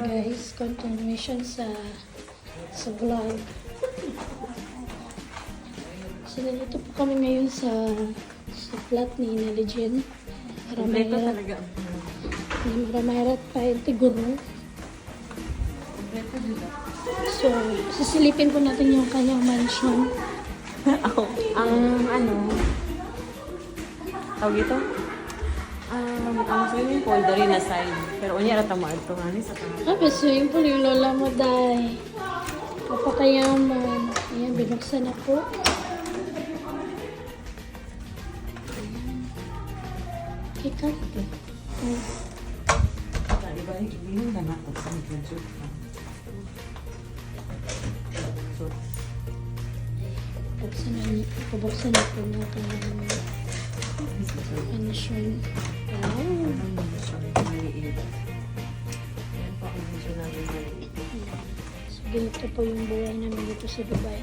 guys, continuation sa vlog. So nandito po kami ngayon sa flat ni Nalijen. Kompleto talaga. Maramahirat pa yung tiguro. Kompleto dito. So, sisilipin po natin yung kanyang mansion. Tawag ito? Ang swimming pool dari na side. Pero unya rata mo ito nga ni sa taas. Sabi, swimming pool yung lola mo, day. Kapakayaman. Ayan, binuksan na po. Kika. Diba, hindi na natin sa medyo. Buksan na po na kanyang mansion. Wow. Yan po ang medyo namin maliit. So, ganito po yung buhay namin dito sa Dubai.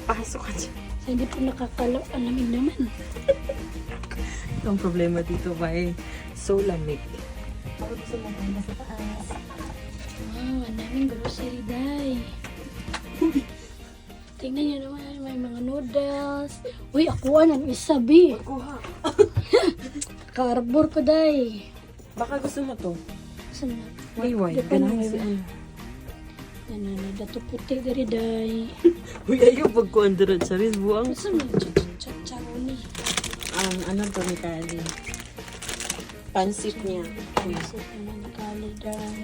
Pasok ka dyan. So, hindi po nakakalaw. Alamig naman. Ang problema dito ba so lamig. Ako gusto mo punta sa taas. Wow, ang daming grocery, day. Tingnan niyo naman, may mga noodles. Uy, ako ang isabi. Kuha. Cardboard ko, day. Baka gusto mo to. Saan na? Wayway. Di pa na, Ganahan si wayway. ano. Yan, dato puti dari, day. Uy, ayaw pagkuandara sa rin. Buang. Saan mo? Chacharoni. Ang ano to ni Kali. Pansit niya. Uy. Sa naman nakali, day.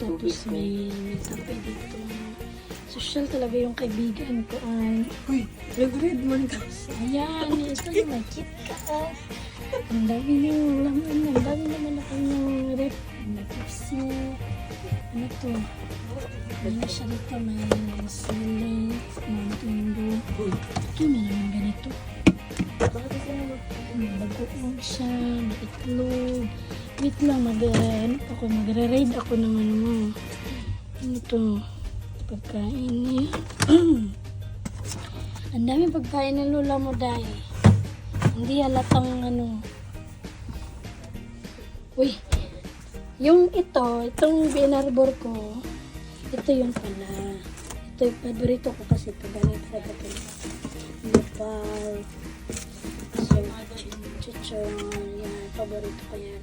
Tapos may kape dito. Social talaga yung kaibigan ko ay. Uy, nag-read man ka. Ayan, ito yung may KitKat. Ang dami yung laman. Ang dami naman ako yung rep. May Pepsi. Ano to? Ano siya dito? May sili. Mountain Dew. Uy, Ito may naman ganito. bakit gusto mo May bagoong siya. May itlog. Wait lang, magre-raid ako ng ano mo. Ano to? Pagkain niya. Ang daming pagkain ng lola mo, day. Hindi halatang ano. Uy, yung itong binarbor ko, ito yung pala. Ito yung paborito ko kasi pagganit sa ito. Nepal. So, chichon. Yan, paborito ko yan.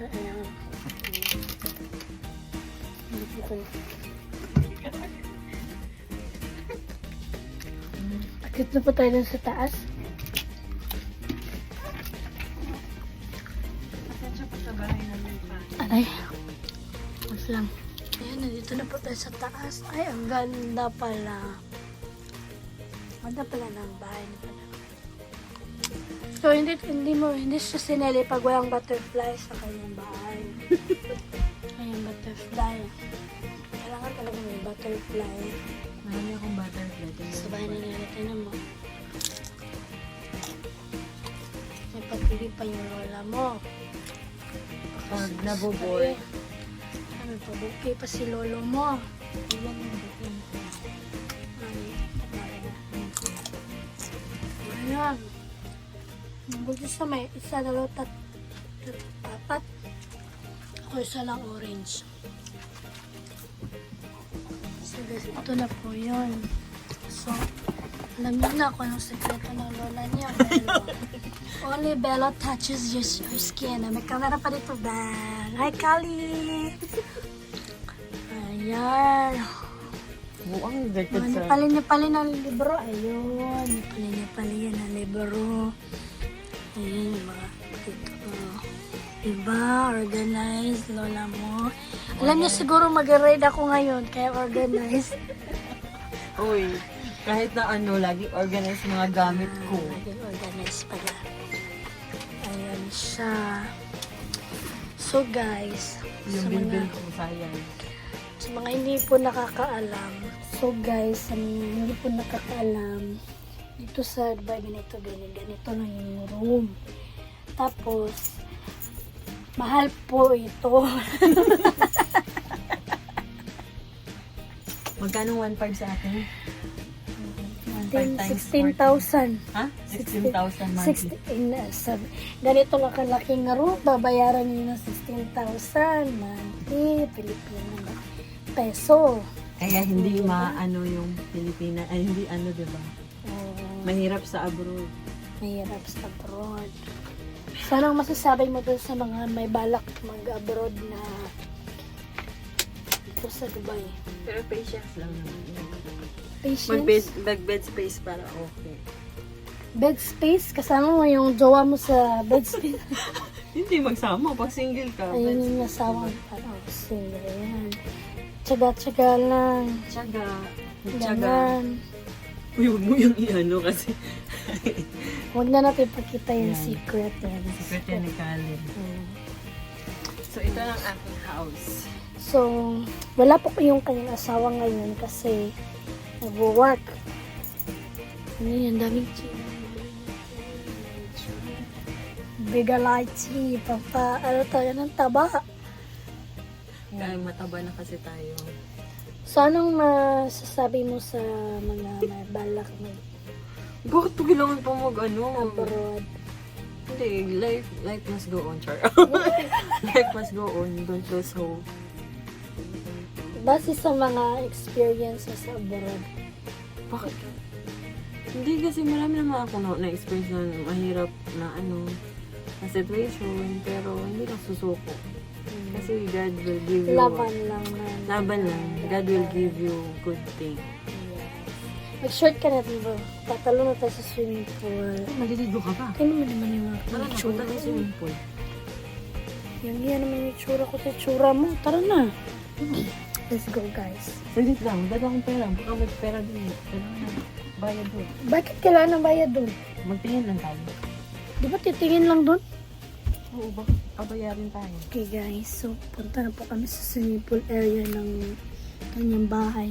Ayan. Ito. Akit na pa tayo dun sa taas. Pasensya po sa bahay namin pa. Aray. Mas lang. Ayan, nandito na po tayo sa taas. Ay, ang ganda pala. Ganda pala ng bahay ni pala. So, hindi siya sinili pag walang butterfly sa kanyang bahay. Ayan, butterfly. Kailangan talaga may butterfly. Marami akong butterfly. Sa bahay na natin mo. May pagpili pa yung lola mo. Pag naboboy. May pabuki pa si lolo mo. Ilan yung bukin ko? Ayan. Buti sa may isa, dalawa, apat. Ako isa lang orange. So guys, ito na po yun. So, alam niyo na kung anong sekreto ng lola niya. Pero, only Bella touches your skin. May camera pa dito, bang. Hi, Kali! Ayan. Buang dagdag sa... Napalin ang libro. Ayun. Napalin yan ang libro. Ayan yung mga dito. Diba? Organized, lola mo. Alam niyo siguro mag-ride ako ngayon, kaya organized. Uy, kahit na ano, lagi organize mga gamit ko. Laging organized pala. Ayan siya. So guys, Yung bilbil ko, sayang. sa mga hindi po nakakaalam. So guys, sa mga hindi po nakakaalam, dito sa Dubai, ganito lang yung room. Tapos, mahal po ito. Magkano 1.5 sa akin? 16,000. Ha? 16,000 monthly. 16, ganito lang kalaking nga room, babayaran niyo ng 16,000 monthly, Pilipino peso. Kaya hindi maano yung Pilipinas, ay hindi ano, diba? Mahirap sa abroad. Mahirap sa abroad. So, anong masasabi mo dun sa mga may balak mag-abroad na dito sa Dubai? Pero patience lang naman. Patience? Mag-bed space para okay. Bed space? Kasama mo yung jowa mo sa bed space? Hindi magsama pag single ka. Ayun yung nasawa ko. Parang single yan. Tsaga-tsaga lang. Tsaga. Ganun. Uy, huwag mo yung i-ano kasi. Huwag na natin pakita yung Yan. secret. Secret yan ni Kalin. So, ito ang aking house. So, wala po yung kanyang asawa ngayon kasi nag-work. Ano yan, daming Bigalighty, ano tayo ng taba. Kaya mataba na kasi tayo. So, anong masasabi mo sa mga may balak Bakit po kailangan pa mag-ano? abroad? Hindi, life must go on, Char. Life must go on, don't lose hope. Base sa mga experiences abroad. Bakit? Hindi kasi marami naman ako na-experience na mahirap na na situation, pero hindi lang susuko. Kasi God will give you... Laban lang. Laban lang. God will give you good thing. Mag-short ka natin bro. Tatalo na tayo sa swimming pool. Maliligo ka pa. Ano naman yung mga Tara na, punta tayo sa swimming pool. Yan naman yung tsura ko sa tsura mo. Tara na. Let's go guys. Saglit lang, dala akong pera. Baka may pera din. Kailangan na. Bayad doon. Bakit kailangan ng bayad doon? Magtingin lang tayo. Di ba titingin lang doon? Oo, bakit? Pabayarin tayo. Okay guys, so punta na po kami sa swimming pool area ng kanyang bahay.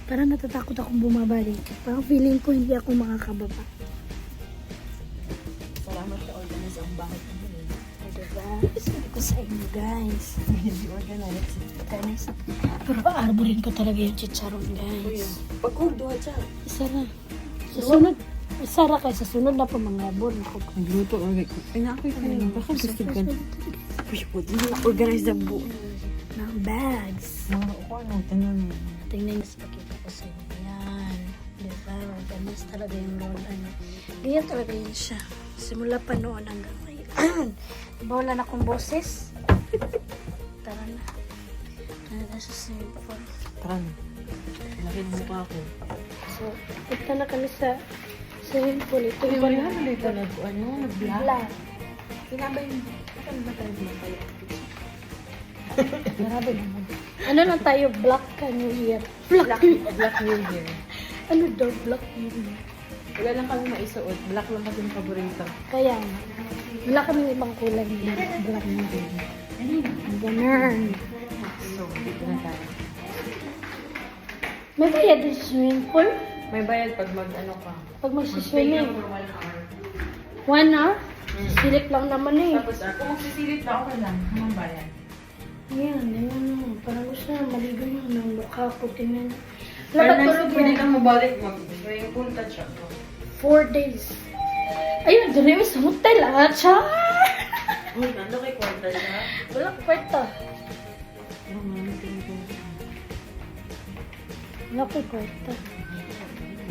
Parang natatakot akong bumaba dito. Parang feeling ko hindi ako makakababa. Salamat sa organize ang bahay ko. Diba? Sabi ko sa inyo guys. Hindi organize. Guys, pero arborin ko talaga yung chicharon guys. Pagkurduha siya. Isa na. Sa sunod. Isa na kayo. Sa sunod na po mga arbor. Nagluto. Ay, naakoy ka na. Baka gusto ka. Push po. Hindi na-organize na buo. Ng bags. Mga uko, tingnan mo. Tingnan niyo sa pakita ko sa inyo. Yan. Diba? Organize talaga yung lola niya. Ganyan talaga yun siya. Simula pa noon hanggang ngayon. Diba wala na akong boses? Tara na. Tara na sa swimming pool. Tara na. Laki ng mukha ko. So, punta na kami sa swimming pool. Ito yung Wala na dito nag-vlog. vlog. Kinabay mo. Saan ba tayo pinapaya? Grabe naman. Ano lang tayo? Black New Year. Black New Year. Ano daw? Black New Year. Wala lang kami maisuot. Black lang kasi yung paborito. Kaya nga. Wala kami ibang kulay nila. Black New Year. Ganun. So, dito na tayo. May bayad din sa swimming pool? May bayad pag mag-ano ka. Pag magsiswimming. 1 hour? Silip lang naman eh. Tapos kung magsisilip na okay lang. Naman bayad. Ayan, naman. Parang gusto na maligo na ng mukha ko. Tingnan. Pero Labat next tulog pwede yan. kang mabalik mag-swimming pool touch ako. 4 days. Ayun, dun yung sa hotel ah. Char! Uy, ano kay kwarta siya? Walang kwarta. Wala ko'y kwarta.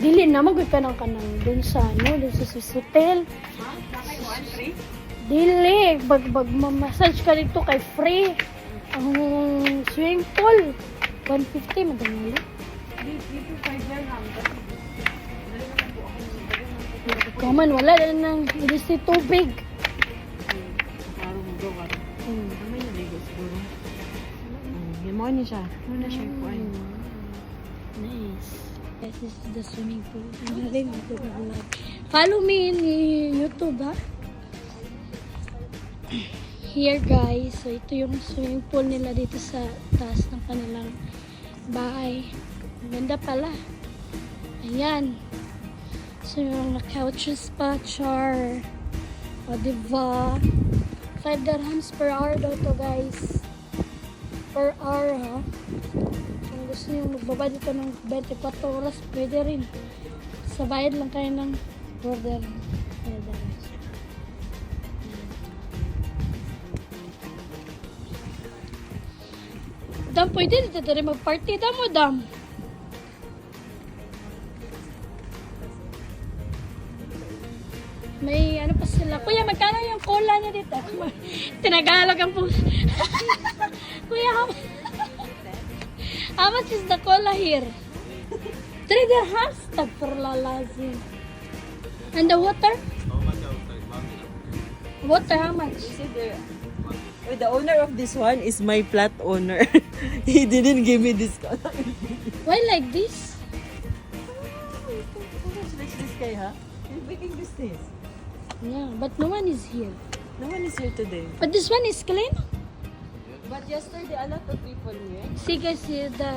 Dili na, mag ka ng kanang dun sa dun sa Swiss hotel. Ha? Nakay 1 3? Dili, mag-massage ka dito kay free. Ang swimming pool, 150, madami. Dito 5 yan lang. Kaman, wala na nang ilisi tubig. Klaro mo gawa. Hmm. May naligo siguro. Yan mo niya siya. Muna siya po ay. Nice. Guys, this is the swimming pool. Follow me in YouTube, ha? Here, guys. So, ito yung swimming pool nila dito sa taas ng kanilang bahay. Ang ganda pala. Ayan. So, yung couches pa, char. O, diba? 5 dirhams per hour daw to, guys. Per hour, ha? Kung gusto nyo magbaba dito ng 24 oras, pwede rin. Basta bayad lang kayo ng order. Dam, pwede dito rin mag-party. Dam mo, dam. May ano pa sila. Kuya, magkano yung cola niya dito? Tinagalog ang po. Kuya, how much is the cola here? 3 dirhams. Tagperlalazim. And the water? Water, how much? The owner of this one is my flat owner. He didn't give me discount. Why like this? How much like this guy, huh? He's making business. Yeah, but no one is here. No one is here today. But this one is clean. But yesterday, a lot of people here. See guys, here the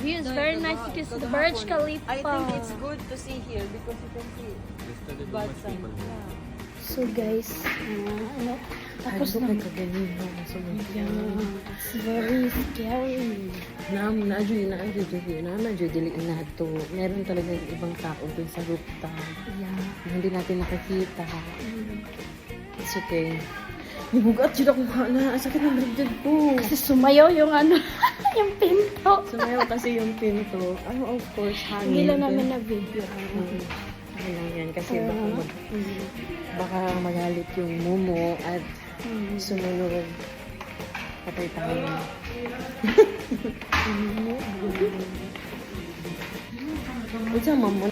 view is very nice because the Burj Khalifa. I think it's good to see here because you can see bad sun. Yeah. So guys, tapos na. It's Very scary. Meron talaga ibang tao dun sa rooftop. Yeah. Hindi natin nakikita. It's okay. Nagugat yun ako na. Ang sakit ng dibdib ko. Kasi sumayaw yung ano, yung pinto. Sumayaw kasi yung pinto. Of course, hangin. Hindi lang namin na video. Ano lang yan. Kasi baka magalit yung mumo at sumunod. Patay tayo. What's up, mamo?